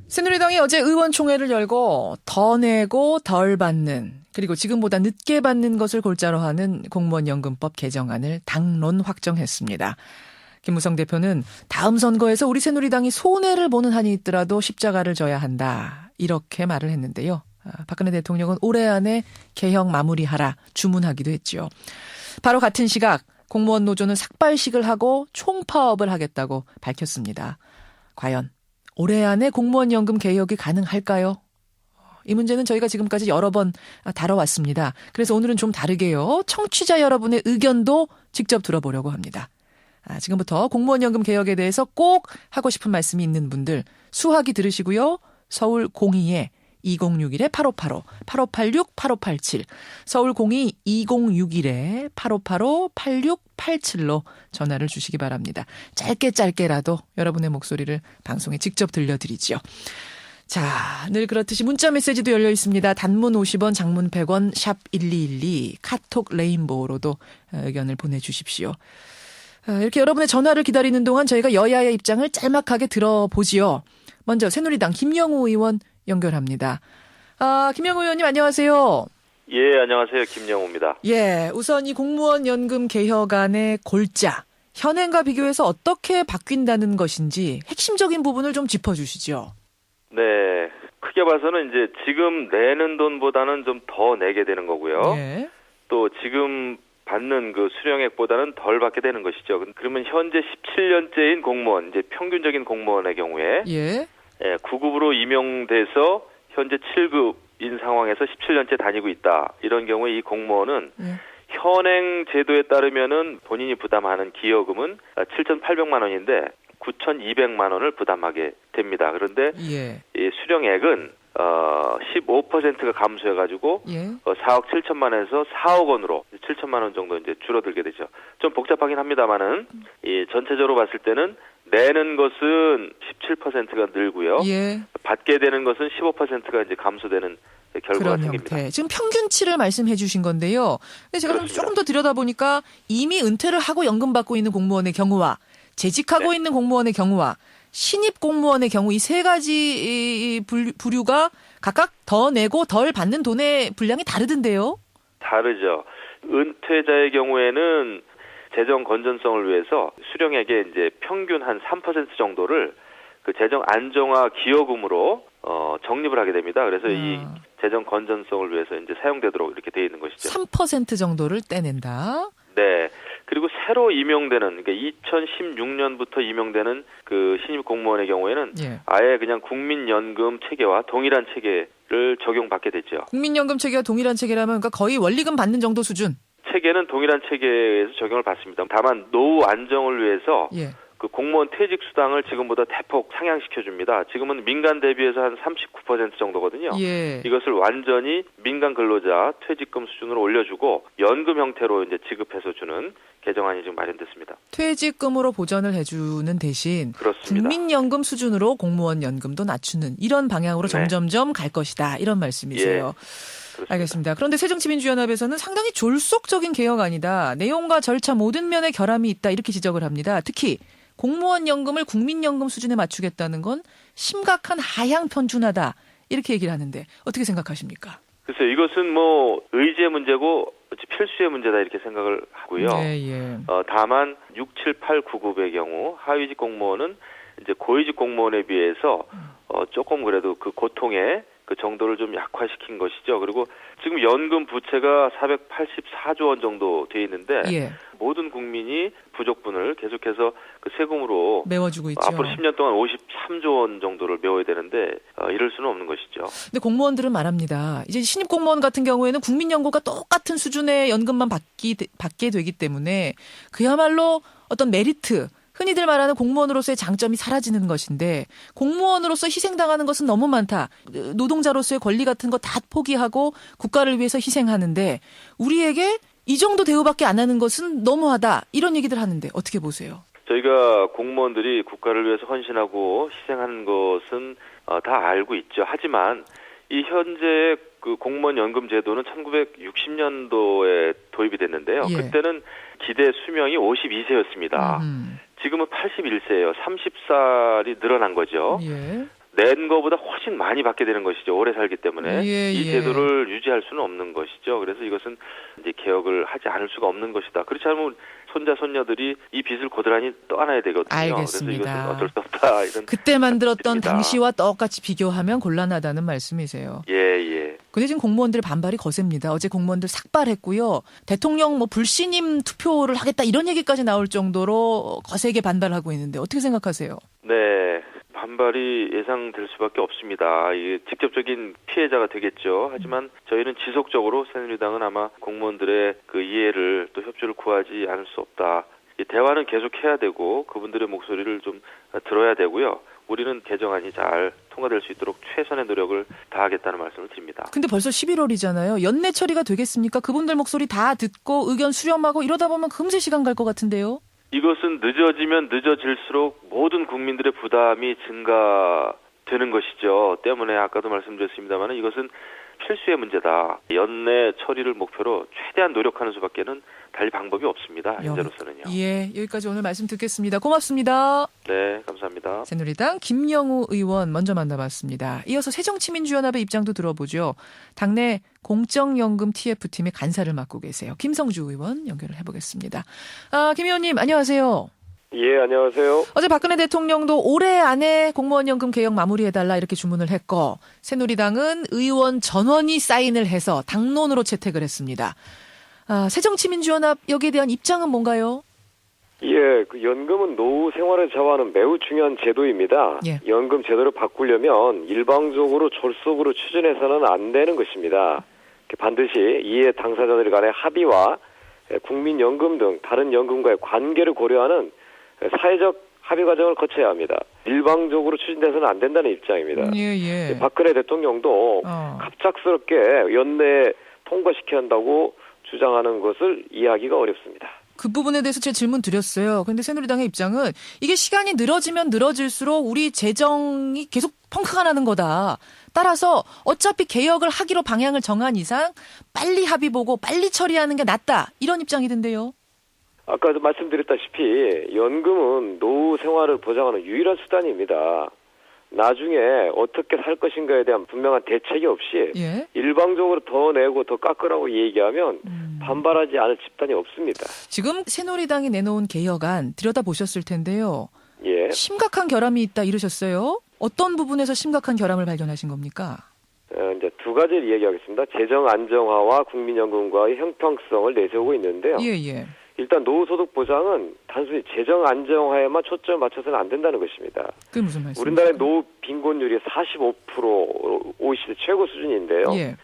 새누리당이 어제 의원총회를 열고 더 내고 덜 받는, 그리고 지금보다 늦게 받는 것을 골자로 하는 공무원연금법 개정안을 당론 확정했습니다. 김무성 대표는 다음 선거에서 우리 새누리당이 손해를 보는 한이 있더라도 십자가를 져야 한다, 이렇게 말을 했는데요. 박근혜 대통령은 올해 안에 개혁 마무리하라 주문하기도 했죠. 바로 같은 시각 공무원 노조는 삭발식을 하고 총파업을 하겠다고 밝혔습니다. 과연 올해 안에 공무원연금 개혁이 가능할까요? 이 문제는 저희가 지금까지 여러 번 다뤄왔습니다. 그래서 오늘은 좀 다르게요. 청취자 여러분의 의견도 직접 들어보려고 합니다. 지금부터 공무원연금 개혁에 대해서 꼭 하고 싶은 말씀이 있는 분들 수화기 들으시고요. 서울 02-2061-8585, 8586-8587, 서울 02-2061-8585-8687로 전화를 주시기 바랍니다. 짧게라도 여러분의 목소리를 방송에 직접 들려드리죠. 자, 늘 그렇듯이 문자 메시지도 열려 있습니다. 단문 50원, 장문 100원, 샵 1212, 카톡 레인보우로도 의견을 보내주십시오. 이렇게 여러분의 전화를 기다리는 동안 저희가 여야의 입장을 짤막하게 들어보지요. 먼저 새누리당 김영우 의원 연결합니다. 김영우 의원님 안녕하세요. 예, 안녕하세요. 김영우입니다. 예, 우선 이 공무원 연금 개혁안의 골자, 현행과 비교해서 어떻게 바뀐다는 것인지 핵심적인 부분을 좀 짚어주시죠. 네, 크게 봐서는 이제 지금 내는 돈보다는 좀 더 내게 되는 거고요. 예. 또 지금 받는 그 수령액보다는 덜 받게 되는 것이죠. 그러면 현재 17년째인 공무원, 이제 평균적인 공무원의 경우에 예. 9급으로 임용돼서 현재 7급인 상황에서 17년째 다니고 있다. 이런 경우에 이 공무원은 현행 제도에 따르면은 본인이 부담하는 기여금은 7,800만 원인데 9,200만 원을 부담하게 됩니다. 그런데 이 수령액은 15%가 감소해가지고 4억 7천만 원에서 4억 원으로 7천만 원 정도 이제 줄어들게 되죠. 좀 복잡하긴 합니다만은 이 전체적으로 봤을 때는 내는 것은 17%가 늘고요. 받게 되는 것은 15%가 이제 감소되는 결과가 생깁니다. 형태. 지금 평균치를 말씀해 주신 건데요. 근데 제가 조금 더 들여다보니까 이미 은퇴를 하고 연금 받고 있는 공무원의 경우와 재직하고 있는 공무원의 경우와 신입 공무원의 경우 이 세 가지 부류가 각각 더 내고 덜 받는 돈의 분량이 다르던데요? 다르죠. 은퇴자의 경우에는 재정 건전성을 위해서 수령액의 이제 평균 한 3% 정도를 그 재정 안정화 기여금으로 적립을 하게 됩니다. 그래서 이 재정 건전성을 위해서 이제 사용되도록 이렇게 돼 있는 것이죠. 3% 정도를 떼낸다. 네. 그리고 새로 임용되는, 그러니까 2016년부터 임용되는 그 신입 공무원의 경우에는 아예 그냥 국민연금 체계와 동일한 체계를 적용받게 됐죠. 국민연금 체계와 동일한 체계라면 그러니까 거의 원리금 받는 정도 수준? 체계는 동일한 체계에서 적용을 받습니다. 다만 노후 안정을 위해서 그 공무원 퇴직 수당을 지금보다 대폭 상향시켜줍니다. 지금은 민간 대비해서 한 39% 정도거든요. 이것을 완전히 민간 근로자 퇴직금 수준으로 올려주고 연금 형태로 이제 지급해서 주는 개정안이 지금 마련됐습니다. 퇴직금으로 보전을 해주는 대신 그렇습니다. 국민연금 수준으로 공무원 연금도 낮추는 이런 방향으로 점점점 갈 것이다, 이런 말씀이세요. 그렇습니다. 알겠습니다. 그런데 새정치민주연합에서는 상당히 졸속적인 개혁안이다, 내용과 절차 모든 면에 결함이 있다, 이렇게 지적을 합니다. 특히 공무원 연금을 국민연금 수준에 맞추겠다는 건 심각한 하향 편준하다, 이렇게 얘기를 하는데 어떻게 생각하십니까? 글쎄요, 이것은 뭐 의지의 문제고 필수의 문제다, 이렇게 생각을 하고요. 다만 6, 7, 8, 9급의 경우 하위직 공무원은 이제 고위직 공무원에 비해서 조금 그래도 그 고통의 그 정도를 좀 약화시킨 것이죠. 그리고 지금 연금 부채가 484조 원 정도 돼 있는데 모든 국민이 부족분을 계속해서 그 세금으로 메워주고 있죠. 앞으로 10년 동안 53조 원 정도를 메워야 되는데 이럴 수는 없는 것이죠. 근데 공무원들은 말합니다. 이제 신입 공무원 같은 경우에는 국민연금과 똑같은 수준의 연금만 받게 되기 때문에 그야말로 어떤 메리트, 흔히들 말하는 공무원으로서의 장점이 사라지는 것인데 공무원으로서 희생당하는 것은 너무 많다. 노동자로서의 권리 같은 거 다 포기하고 국가를 위해서 희생하는데 우리에게 이 정도 대우밖에 안 하는 것은 너무하다, 이런 얘기들 하는데 어떻게 보세요? 저희가 공무원들이 국가를 위해서 헌신하고 희생하는 것은 다 알고 있죠. 하지만 이 현재 그 공무원 연금 제도는 1960년도에 도입이 됐는데요. 그때는 기대 수명이 52세였습니다. 지금은 81세예요. 30살이 늘어난 거죠. 낸 거보다 훨씬 많이 받게 되는 것이죠. 오래 살기 때문에. 예, 이 예. 제도를 유지할 수는 없는 것이죠. 그래서 이것은 이제 개혁을 하지 않을 수가 없는 것이다. 그렇지 않으면 손자 손녀들이 이 빚을 고스란히 떠안아야 되거든요. 알겠습니다. 그래서 이것은 어쩔 수 없다. 이런 그때 만들었던 말씀드립니다. 당시와 똑같이 비교하면 곤란하다는 말씀이세요. 예. 근데 지금 공무원들 반발이 거셉니다. 어제 공무원들 삭발했고요. 대통령 불신임 투표를 하겠다 이런 얘기까지 나올 정도로 거세게 반발하고 있는데 어떻게 생각하세요? 네. 반발이 예상될 수밖에 없습니다. 이게 직접적인 피해자가 되겠죠. 하지만 저희는 지속적으로 새누리당은 아마 공무원들의 그 이해를 또 협조를 구하지 않을 수 없다. 이 대화는 계속해야 되고 그분들의 목소리를 좀 들어야 되고요. 우리는 개정안이 잘 통과될 수 있도록 최선의 노력을 다하겠다는 말씀을 드립니다. 근데 벌써 11월이잖아요. 연내 처리가 되겠습니까? 그분들 목소리 다 듣고 의견 수렴하고 이러다 보면 금세 시간 갈 것 같은데요. 이것은 늦어지면 늦어질수록 모든 국민들의 부담이 증가되는 것이죠. 때문에 아까도 말씀드렸습니다만 이것은 필수의 문제다. 연내 처리를 목표로 최대한 노력하는 수밖에는 달리 방법이 없습니다. 현재로서는요. 예, 여기까지 오늘 말씀 듣겠습니다. 고맙습니다. 네, 감사합니다. 새누리당 김영우 의원 먼저 만나봤습니다. 이어서 새정치민주연합의 입장도 들어보죠. 당내 공적연금 TF팀의 간사를 맡고 계세요. 김성주 의원 연결을 해보겠습니다. 김 의원님 안녕하세요. 예, 안녕하세요. 어제 박근혜 대통령도 올해 안에 공무원연금 개혁 마무리해달라 이렇게 주문을 했고 새누리당은 의원 전원이 사인을 해서 당론으로 채택을 했습니다. 새정치민주연합 여기에 대한 입장은 뭔가요? 예, 그 연금은 노후 생활을 좌우하는 매우 중요한 제도입니다. 예. 연금 제도를 바꾸려면 일방적으로 졸속으로 추진해서는 안 되는 것입니다. 반드시 이해 당사자들 간의 합의와 국민연금 등 다른 연금과의 관계를 고려하는 사회적 합의 과정을 거쳐야 합니다. 일방적으로 추진돼서는 안 된다는 입장입니다. 예. 박근혜 대통령도 갑작스럽게 연내에 통과시켜야 한다고 주장하는 것을 이해하기가 어렵습니다. 그 부분에 대해서 제가 질문 드렸어요. 그런데 새누리당의 입장은 이게 시간이 늘어지면 늘어질수록 우리 재정이 계속 펑크가 나는 거다. 따라서 어차피 개혁을 하기로 방향을 정한 이상 빨리 합의 보고 빨리 처리하는 게 낫다. 이런 입장이던데요. 아까도 말씀드렸다시피 연금은 노후 생활을 보장하는 유일한 수단입니다. 나중에 어떻게 살 것인가에 대한 분명한 대책이 없이 예. 일방적으로 더 내고 더 깎으라고 얘기하면 반발하지 않을 집단이 없습니다. 지금 새누리당이 내놓은 개혁안 들여다보셨을 텐데요. 예. 심각한 결함이 있다 이러셨어요. 어떤 부분에서 심각한 결함을 발견하신 겁니까? 이제 두 가지를 얘기하겠습니다. 재정 안정화와 국민연금과의 형평성을 내세우고 있는데요. 예. 일단 노후소득 보장은 단순히 재정 안정화에만 초점을 맞춰서는 안 된다는 것입니다. 그게 무슨 말씀이세요? 우리나라의 노후 빈곤율이 45% OECD 최고 수준인데요. 예.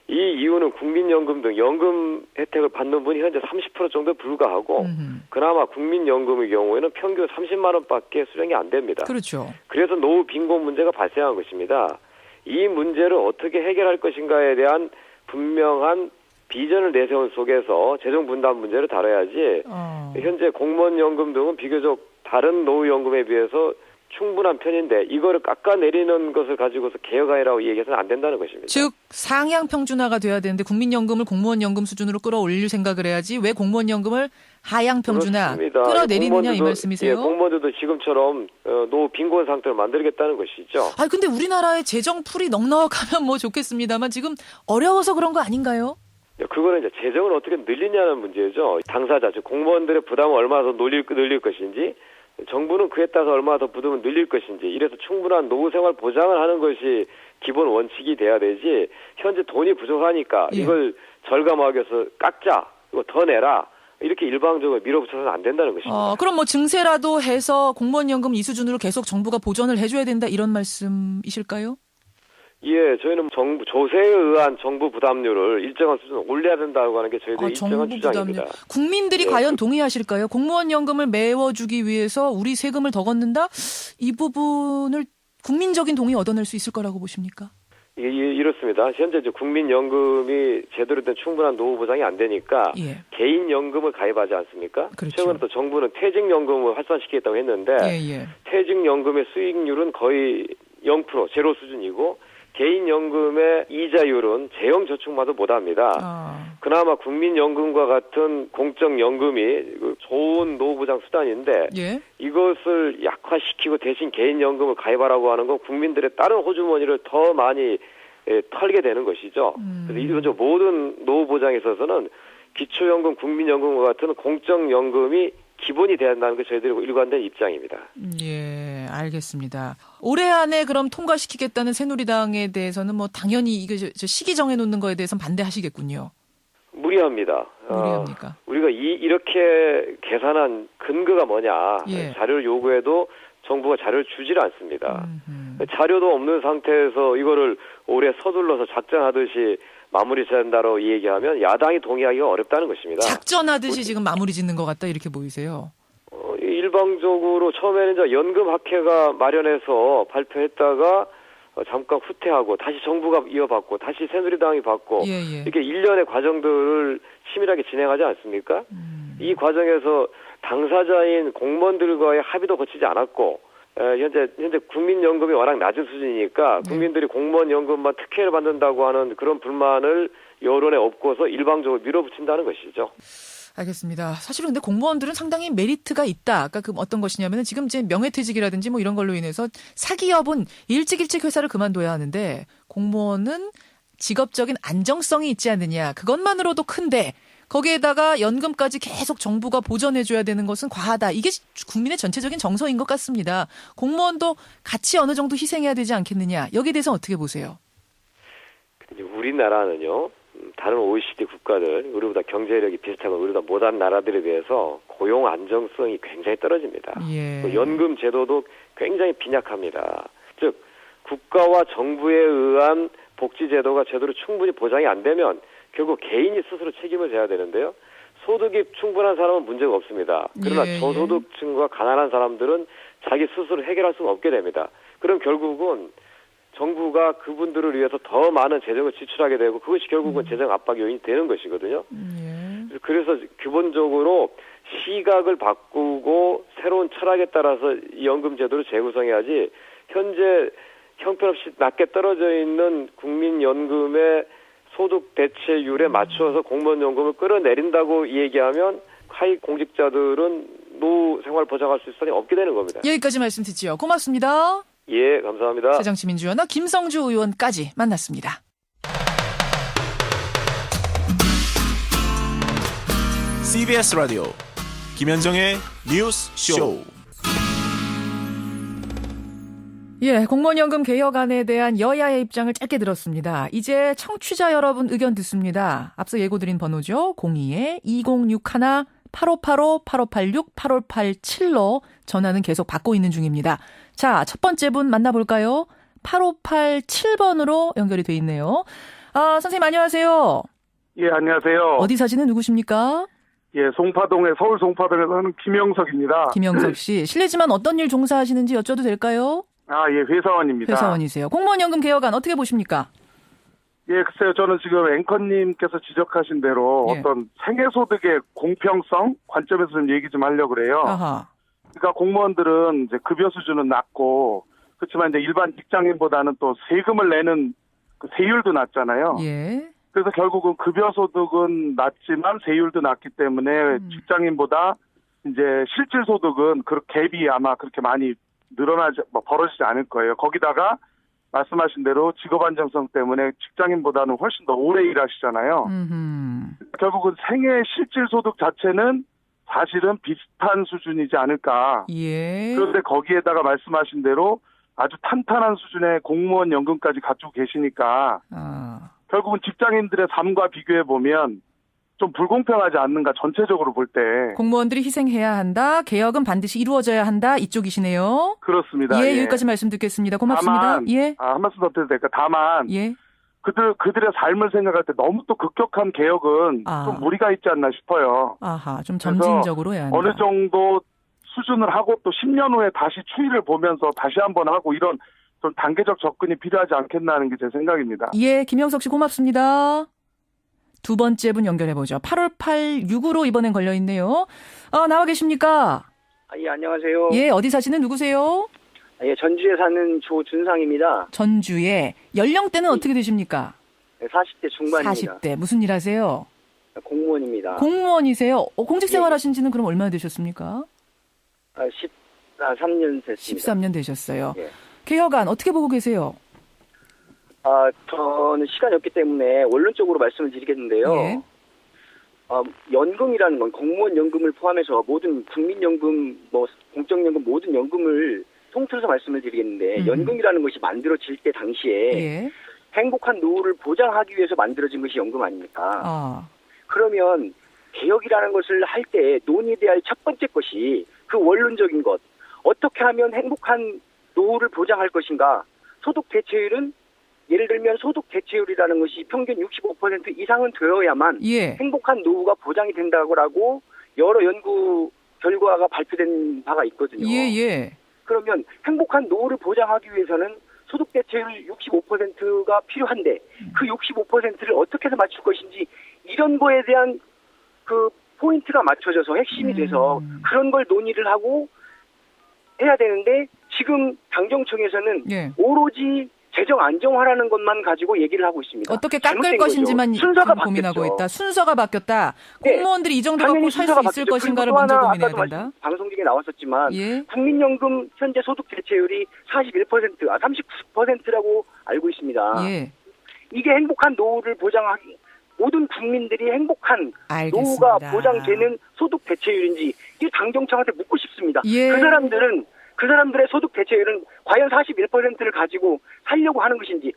이 이유는 국민연금 등 연금 혜택을 받는 분이 현재 30% 정도에 불과하고 그나마 국민연금의 경우에는 평균 30만 원밖에 수령이 안 됩니다. 그렇죠. 그래서 노후 빈곤 문제가 발생한 것입니다. 이 문제를 어떻게 해결할 것인가에 대한 분명한 비전을 내세운 속에서 재정 분담 문제를 다뤄야지 현재 공무원연금 등은 비교적 다른 노후연금에 비해서 충분한 편인데 이거를 깎아내리는 것을 가지고서 개혁안이라고 얘기해서는 안 된다는 것입니다. 즉 상향 평준화가 돼야 되는데 국민연금을 공무원연금 수준으로 끌어올릴 생각을 해야지 왜 공무원연금을 하향 평준화 그렇습니다. 끌어내리느냐 이 말씀이세요? 예, 공무원들도 지금처럼 노후 빈곤 상태를 만들겠다는 것이죠. 근데 우리나라의 재정풀이 넉넉하면 뭐 좋겠습니다만 지금 어려워서 그런 거 아닌가요? 그거는 이제 재정을 어떻게 늘리냐는 문제죠. 당사자, 즉 공무원들의 부담을 얼마나 더 늘릴 것인지, 정부는 그에 따라서 얼마나 더 부담을 늘릴 것인지, 이래서 충분한 노후생활 보장을 하는 것이 기본 원칙이 돼야 되지, 현재 돈이 부족하니까 이걸 절감하기 위해서 깎자, 이거 더 내라, 이렇게 일방적으로 밀어붙여서는 안 된다는 것입니다. 그럼 뭐 증세라도 해서 공무원연금 이 수준으로 계속 정부가 보전을 해줘야 된다 이런 말씀이실까요? 예, 저희는 조세에 의한 정부 부담률을 일정한 수준 올려야 된다고 하는 게 저희들의 일정한 주장입니다. 국민들이 과연 동의하실까요? 공무원연금을 메워주기 위해서 우리 세금을 더 걷는다? 이 부분을 국민적인 동의 얻어낼 수 있을 거라고 보십니까? 이렇습니다. 현재 이제 국민연금이 제대로 된 충분한 노후 보장이 안 되니까 개인연금을 가입하지 않습니까? 그렇죠. 최근에 또 정부는 퇴직연금을 활성화시키겠다고 했는데 퇴직연금의 수익률은 거의 0% 제로 수준이고 개인연금의 이자율은 재형저축마도 못합니다. 그나마 국민연금과 같은 공적연금이 좋은 노후보장 수단인데 예. 이것을 약화시키고 대신 개인연금을 가입하라고 하는 건 국민들의 다른 호주머니를 더 많이 털게 되는 것이죠. 그래서 이런 모든 노후보장에 있어서는 기초연금, 국민연금과 같은 공적연금이 기본이 돼야 한다는 게 저희들의 일관된 입장입니다. 예, 알겠습니다. 올해 안에 그럼 통과시키겠다는 새누리당에 대해서는 뭐 당연히 이거 저 시기 정해놓는 거에 대해서는 반대하시겠군요. 무리합니다. 무리합니까? 우리가 이렇게 계산한 근거가 뭐냐. 예. 자료를 요구해도 정부가 자료를 주질 않습니다. 자료도 없는 상태에서 이거를 올해 서둘러서 작정하듯이 마무리 된다고 얘기하면 야당이 동의하기가 어렵다는 것입니다. 작전하듯이 지금 마무리 짓는 것 같다 이렇게 보이세요? 일방적으로 처음에는 이제 연금학회가 마련해서 발표했다가 잠깐 후퇴하고 다시 정부가 이어받고 다시 새누리당이 받고 예. 이렇게 일련의 과정들을 치밀하게 진행하지 않습니까? 이 과정에서 당사자인 공무원들과의 합의도 거치지 않았고 현재 국민연금이 워낙 낮은 수준이니까 국민들이 공무원 연금만 특혜를 받는다고 하는 그런 불만을 여론에 업고서 일방적으로 밀어붙인다는 것이죠. 알겠습니다. 사실은 근데 공무원들은 상당히 메리트가 있다. 아까 그 어떤 것이냐면은 지금 이제 명예퇴직이라든지 뭐 이런 걸로 인해서 사기업은 일찍 회사를 그만둬야 하는데 공무원은 직업적인 안정성이 있지 않느냐. 그것만으로도 큰데 거기에다가 연금까지 계속 정부가 보전해줘야 되는 것은 과하다. 이게 국민의 전체적인 정서인 것 같습니다. 공무원도 같이 어느 정도 희생해야 되지 않겠느냐. 여기에 대해서 어떻게 보세요? 우리나라는요. 다른 OECD 국가들, 우리보다 경제력이 비슷하고 우리보다 못한 나라들에 비해서 고용 안정성이 굉장히 떨어집니다. 예. 연금 제도도 굉장히 빈약합니다. 즉 국가와 정부에 의한 복지 제도가 제대로 충분히 보장이 안 되면 결국 개인이 스스로 책임을 져야 되는데요. 소득이 충분한 사람은 문제가 없습니다. 그러나 저소득층과 가난한 사람들은 자기 스스로 해결할 수가 없게 됩니다. 그럼 결국은 정부가 그분들을 위해서 더 많은 재정을 지출하게 되고 그것이 결국은 재정 압박 요인이 되는 것이거든요. 그래서 기본적으로 시각을 바꾸고 새로운 철학에 따라서 이 연금 제도를 재구성해야지 현재 형편없이 낮게 떨어져 있는 국민연금의 소득 대체율에 맞춰서 공무원연금을 끌어내린다고 얘기하면 하위 공직자들은 노후 생활 보장할 수 있으니 없게 되는 겁니다. 여기까지 말씀 듣지요. 고맙습니다. 예, 감사합니다. 새정치민주연합 김성주 의원까지 만났습니다. CBS 라디오 김현정의 뉴스 쇼. 예, 공무원연금 개혁안에 대한 여야의 입장을 짧게 들었습니다. 이제 청취자 여러분 의견 듣습니다. 앞서 예고드린 번호죠. 02-2061-8585-8586-8587로 전화는 계속 받고 있는 중입니다. 자, 첫 번째 분 만나볼까요? 8587번으로 연결이 돼 있네요. 선생님 안녕하세요. 예, 안녕하세요. 어디 사시는 누구십니까? 예, 서울 송파동에 사는 김영석입니다. 김영석 씨. 실례지만 어떤 일 종사하시는지 여쭤도 될까요? 예, 회사원입니다. 회사원이세요. 공무원연금 개혁안 어떻게 보십니까? 예, 글쎄요. 저는 지금 앵커님께서 지적하신 대로 어떤 생애소득의 공평성 관점에서 좀 얘기 좀 하려고 그래요. 아하. 그러니까 공무원들은 이제 급여 수준은 낮고, 그렇지만 이제 일반 직장인보다는 또 세금을 내는 그 세율도 낮잖아요. 예. 그래서 결국은 급여 소득은 낮지만 세율도 낮기 때문에 직장인보다 이제 실질 소득은 그 갭이 아마 그렇게 많이 벌어지지 않을 거예요. 거기다가 말씀하신 대로 직업 안정성 때문에 직장인보다는 훨씬 더 오래 일하시잖아요. 결국은 생애 실질 소득 자체는 사실은 비슷한 수준이지 않을까. 예. 그런데 거기에다가 말씀하신 대로 아주 탄탄한 수준의 공무원 연금까지 갖추고 계시니까 결국은 직장인들의 삶과 비교해보면 좀 불공평하지 않는가 전체적으로 볼 때. 공무원들이 희생해야 한다. 개혁은 반드시 이루어져야 한다. 이쪽이시네요. 그렇습니다. 예, 여기까지 말씀 듣겠습니다. 고맙습니다. 다만, 예. 한 말씀 더 드려도 될까? 다만, 예. 그들의 삶을 생각할 때 너무 또 급격한 개혁은 좀 무리가 있지 않나 싶어요. 아하, 좀 점진적으로 해야 한다. 어느 정도 수준을 하고 또 10년 후에 다시 추이를 보면서 다시 한번 하고 이런 좀 단계적 접근이 필요하지 않겠나 하는 게 제 생각입니다. 예, 김영석 씨 고맙습니다. 두 번째 분 연결해보죠. 8586으로 이번엔 걸려있네요. 나와 계십니까? 예, 안녕하세요. 예, 어디 사시는 누구세요? 예, 전주에 사는 조준상입니다. 전주에 연령대는 어떻게 되십니까? 40대 중반입니다. 40대. 무슨 일 하세요? 공무원입니다. 공무원이세요? 공직 예. 생활하신 지는 그럼 얼마나 되셨습니까? 13년 됐습니다. 13년 되셨어요. 예. 개혁안 어떻게 보고 계세요? 저는 시간이 없기 때문에 원론적으로 말씀을 드리겠는데요. 예. 연금이라는 건 공무원 연금을 포함해서 모든 국민연금, 공적연금 모든 연금을 통틀어서 말씀을 드리겠는데 연금이라는 것이 만들어질 때 당시에 예. 행복한 노후를 보장하기 위해서 만들어진 것이 연금 아닙니까? 아. 그러면 개혁이라는 것을 할 때 논의돼야 할 첫 번째 것이 그 원론적인 것. 어떻게 하면 행복한 노후를 보장할 것인가? 소득 대체율은 예를 들면 소득 대체율이라는 것이 평균 65% 이상은 되어야만 예. 행복한 노후가 보장이 된다고 여러 연구 결과가 발표된 바가 있거든요. 예. 그러면 행복한 노후를 보장하기 위해서는 소득 대체율 65%가 필요한데 그 65%를 어떻게 해서 맞출 것인지 이런 거에 대한 그 포인트가 맞춰져서 핵심이 돼서 그런 걸 논의를 하고 해야 되는데 지금 당정청에서는 예. 오로지 재정 안정화라는 것만 가지고 얘기를 하고 있습니다. 어떻게 깎을 잘못된 것인지만 거죠. 순서가 고민하고 바뀌었죠. 있다. 순서가 바뀌었다. 네. 공무원들이 이 정도 갖고 당연히 살 수 순서가 있을 바뀌었죠. 것인가를 그리고 또 먼저 하나 고민해야 아까도 된다. 방송 중에 나왔었지만 예. 국민연금 현재 소득 대체율이 39%라고 알고 있습니다. 예. 이게 행복한 노후를 보장하기 모든 국민들이 행복한 알겠습니다. 노후가 보장되는 소득 대체율인지 이 당정청한테 묻고 싶습니다. 예. 그 사람들의 소득 대체율은 과연 41%를 가지고 살려고 하는 것인지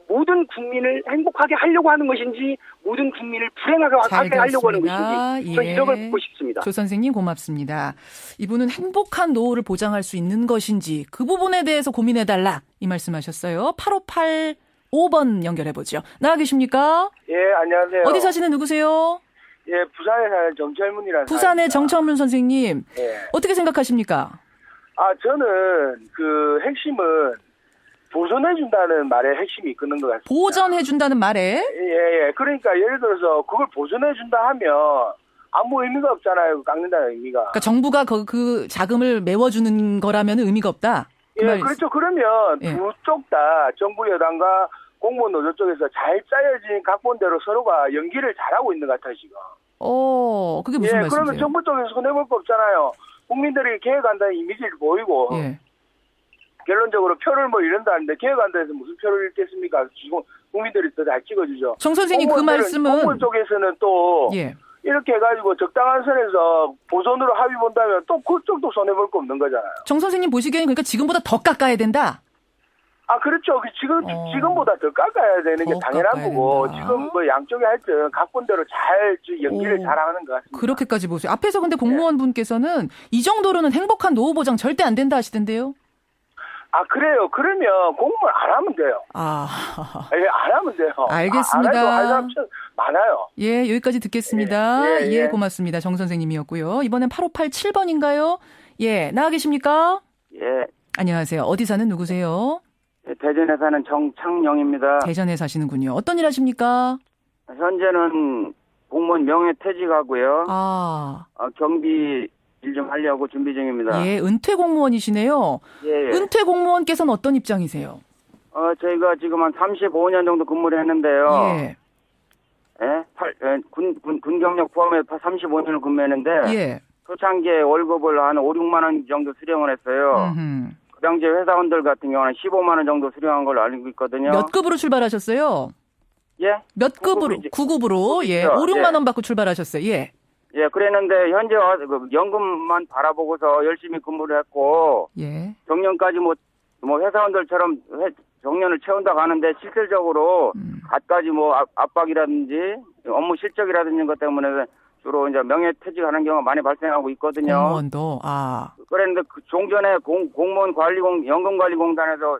모든 국민을 행복하게 하려고 하는 것인지 모든 국민을 불행하게 하려고 하는 것인지 저 이런 걸 묻고 싶습니다. 조 선생님 고맙습니다. 이분은 행복한 노후를 보장할 수 있는 것인지 그 부분에 대해서 고민해달라 이 말씀하셨어요. 8585번 연결해보죠. 나와 계십니까? 예, 안녕하세요. 어디 사시는 누구세요? 예, 부산에 사는 정철문이라는 부산의 사람입니다. 정철문 선생님. 예. 어떻게 생각하십니까? 저는 그 핵심은 보존해준다는 말에 핵심이 있는 것 같습니다. 보전해준다는 말에? 예. 그러니까 예를 들어서 그걸 보존해준다 하면 아무 의미가 없잖아요. 깎는다는 의미가. 그러니까 정부가 그 자금을 메워주는 거라면 의미가 없다? 그 예, 말- 그렇죠. 그러면 예. 두 쪽 다 정부 여당과 공무원 노조 쪽에서 잘 짜여진 각본대로 서로가 연기를 잘하고 있는 것 같아요, 지금. 그게 무슨 예, 말씀이세요? 그러면 정부 쪽에서 손해볼 거 없잖아요. 국민들이 개혁한다는 이미지를 보이고 예. 결론적으로 표를 이런다는데 개혁한다해서 무슨 표를 읽겠습니까? 지금 국민들이 더 잘 찍어주죠. 정 선생님 그 말씀은 공무원 쪽에서는 또 예. 이렇게 해가지고 적당한 선에서 보존으로 합의 본다면 또 그쪽도 손해볼 거 없는 거잖아요. 정 선생님 보시기에는 그러니까 지금보다 더 깎아야 된다. 그렇죠. 지금보다 더 깎아야 되는 게 더 당연한 깎아야 거고 된다. 지금 양쪽에 하여튼 각본대로 잘 연기를 오. 잘하는 것 같습니다. 그렇게까지 보세요. 앞에서 근데 공무원분께서는 이 정도로는 행복한 노후 보장 절대 안 된다 하시던데요. 그래요. 그러면 공무원 안 하면 돼요. 예, 안 하면 돼요. 알겠습니다. 안 해도 할 사람 많아요. 예, 여기까지 듣겠습니다. 예. 고맙습니다. 정 선생님이었고요. 이번엔 8587번인가요? 예, 나와 계십니까? 예, 안녕하세요. 어디 사는 누구세요? 대전에 사는 정창영입니다. 대전에 사시는군요. 어떤 일 하십니까? 현재는 공무원 명예퇴직하고요. 경비 일 좀 하려고 준비 중입니다. 예, 은퇴 공무원이시네요. 예. 은퇴 공무원께서는 어떤 입장이세요? 저희가 지금 한 35년 정도 근무를 했는데요. 예. 군 경력 포함해 35년을 근무했는데 예. 초창기에 월급을 한 5, 6만 원 정도 수령을 했어요. 그 당시 회사원들 같은 경우는 15만 원 정도 수령한 걸로 알고 있거든요. 몇 급으로 출발하셨어요? 예? 몇 급으로? 9급으로. 예. 5, 6만 원 받고 출발하셨어요. 예. 예, 그랬는데 현재 와서 연금만 바라보고서 열심히 근무를 했고 예. 정년까지 뭐 회사원들처럼 정년을 채운다고 하는데 실질적으로 갖가지 압박이라든지 업무 실적이라든지 것 때문에 주로 이제 명예퇴직하는 경우가 많이 발생하고 있거든요. 공무원도. 그런데 종전에 연금관리공단에서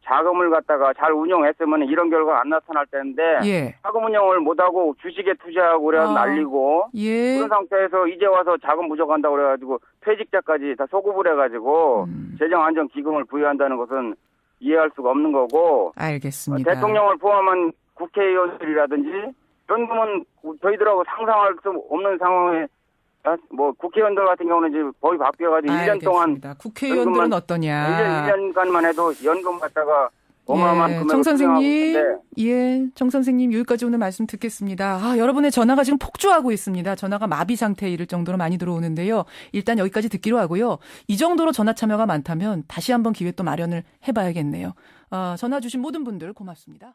자금을 갖다가 잘 운용했으면 이런 결과가 안 나타날 텐데 예. 자금 운용을 못하고 주식에 투자하고 그래서 날리고 예. 그런 상태에서 이제 와서 자금 부족한다고 그래가지고 퇴직자까지 다 소급을 해가지고 재정안정기금을 부여한다는 것은 이해할 수가 없는 거고 알겠습니다. 대통령을 포함한 국회의원들이라든지 연금은 저희들하고 상상할 수 없는 상황에 뭐 국회의원들 같은 경우는 이제 법이 바뀌어가지고 1년 동안 알겠습니다. 국회의원들은 연금만- 어떠냐? 1년간만 해도 연금 받다가 어마어마한 금액을 정 선생님, 수령하고 있는데 정 선생님 여기까지 오늘 말씀 듣겠습니다. 여러분의 전화가 지금 폭주하고 있습니다. 전화가 마비 상태에 이를 정도로 많이 들어오는데요. 일단 여기까지 듣기로 하고요. 이 정도로 전화 참여가 많다면 다시 한번 기회 또 마련을 해봐야겠네요. 전화 주신 모든 분들 고맙습니다.